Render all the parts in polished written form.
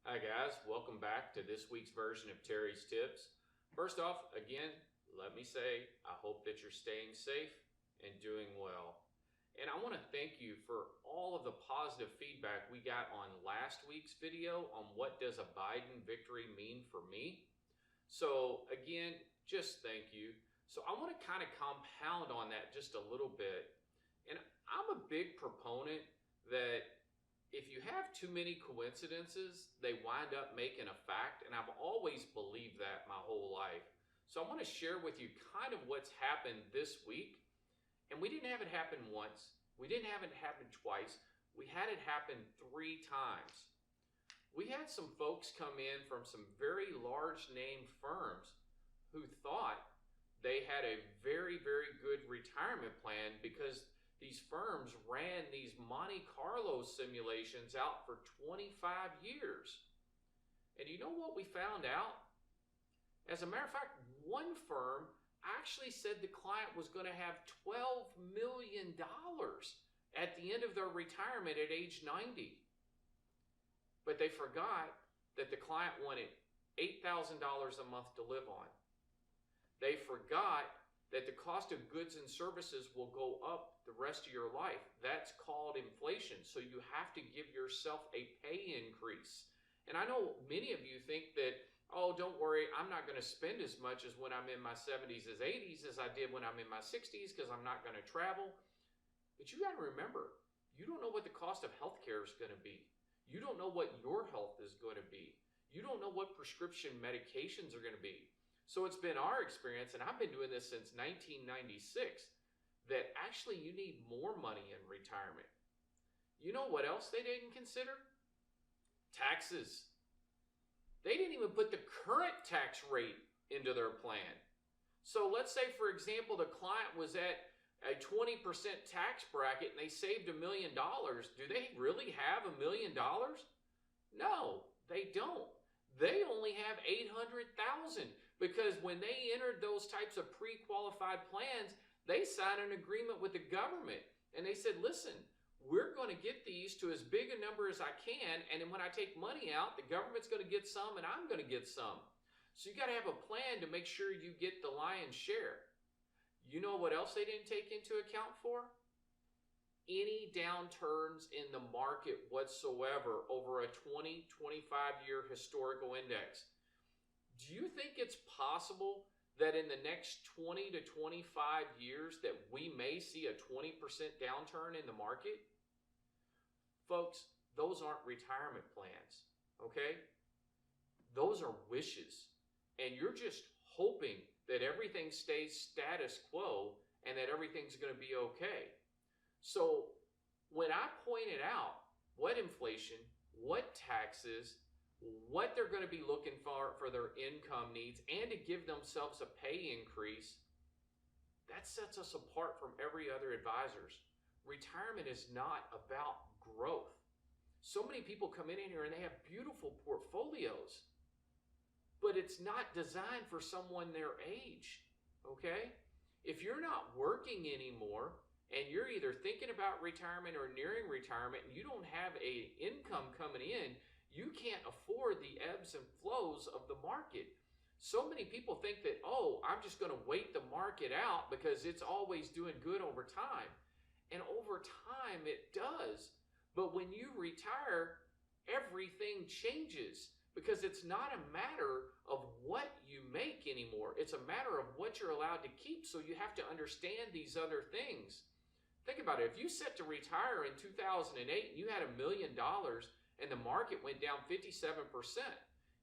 Hi guys, welcome back to this week's version of Terry's Tips. First off, again, let me say I hope that you're staying safe and doing well. And I want to thank you for all of the positive feedback we got on last week's video on what does a Biden victory mean for me. So again, just thank you. So I want to kind of compound on that just a little bit. And I'm a big proponent that if you have too many coincidences, they wind up making a fact. And I've always believed that my whole life. So I want to share with you kind of what's happened this week. And we didn't have it happen once. We didn't have it happen twice. We had it happen 3 times. We had some folks come in from some very large name firms who thought they had a very, very good retirement plan because these firms ran these Monte Carlo simulations out for 25 years. And you know what we found out? As a matter of fact, one firm actually said the client was going to have $12 million at the end of their retirement at age 90. But they forgot that the client wanted $8,000 a month to live on. They forgot that the cost of goods and services will go up the rest of your life. That's called inflation. So you have to give yourself a pay increase. And I know many of you think that, oh, don't worry, I'm not going to spend as much as when I'm in my 70s as 80s as I did when I'm in my 60s because I'm not going to travel. But you got to remember, you don't know what the cost of healthcare is going to be. You don't know what your health is going to be. You don't know what prescription medications are going to be. So it's been our experience, and I've been doing this since 1996, that actually you need more money in retirement. You know what else they didn't consider? Taxes. They didn't even put the current tax rate into their plan. So let's say, for example, the client was at a 20% tax bracket and they saved $1 million. Do they really have $1 million? No, they don't. They only have 800,000 because when they entered those types of pre-qualified plans, they signed an agreement with the government and they said, listen, we're going to get these to as big a number as I can, and then when I take money out, the government's going to get some and I'm going to get some. So you got to have a plan to make sure you get the lion's share. You know what else they didn't take into account for? Any downturns in the market whatsoever over a 20-25 year historical index. Do you think it's possible that in the next 20 to 25 years that we may see a 20% downturn in the market? Folks, those aren't retirement plans, okay? Those are wishes. And you're just hoping that everything stays status quo and that everything's going to be okay. So when I pointed out what inflation, what taxes, what they're going to be looking for their income needs, and to give themselves a pay increase, that sets us apart from every other advisors. Retirement is not about growth. So many people come in here and they have beautiful portfolios, but it's not designed for someone their age, okay? If you're not working anymore, and you're either thinking about retirement or nearing retirement, and you don't have a income coming in, you can't afford the ebbs and flows of the market. So many people think that, oh, I'm just going to wait the market out because it's always doing good over time. And over time it does. But when you retire, everything changes because it's not a matter of what you make anymore. It's a matter of what you're allowed to keep. So you have to understand these other things. Think about it. If you set to retire in 2008 and you had $1 million and the market went down 57%,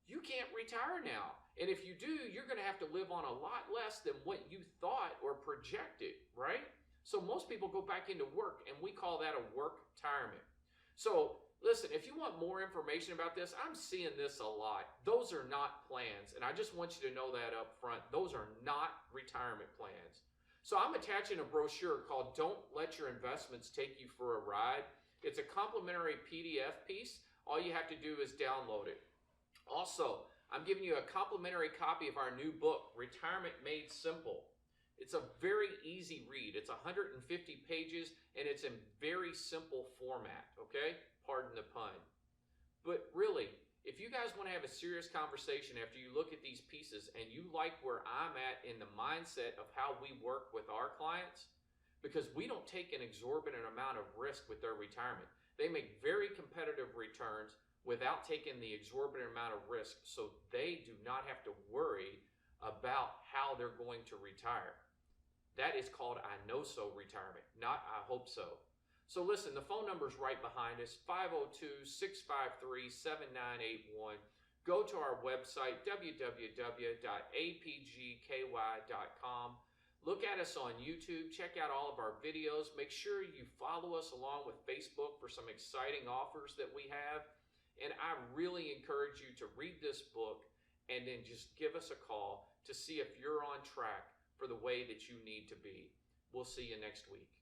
you can't retire now. And if you do, you're going to have to live on a lot less than what you thought or projected, right? So most people go back into work, and we call that a work retirement. So listen, if you want more information about this, I'm seeing this a lot. Those are not plans, and I just want you to know that up front. Those are not retirement plans. So I'm attaching a brochure called Don't Let Your Investments Take You for a Ride. It's a complimentary PDF piece. All you have to do is download it. Also, I'm giving you a complimentary copy of our new book, Retirement Made Simple. It's a very easy read. It's 150 pages and it's in very simple format, okay? Pardon the pun. But really, if you guys want to have a serious conversation after you look at these pieces and you like where I'm at in the mindset of how we work with our clients, because we don't take an exorbitant amount of risk with their retirement. They make very competitive returns without taking the exorbitant amount of risk, so they do not have to worry about how they're going to retire. That is called I know so retirement, not I hope so. So listen, the phone number is right behind us, 502-653-7981. Go to our website, www.apgky.com. Look at us on YouTube. Check out all of our videos. Make sure you follow us along with Facebook for some exciting offers that we have. And I really encourage you to read this book and then just give us a call to see if you're on track for the way that you need to be. We'll see you next week.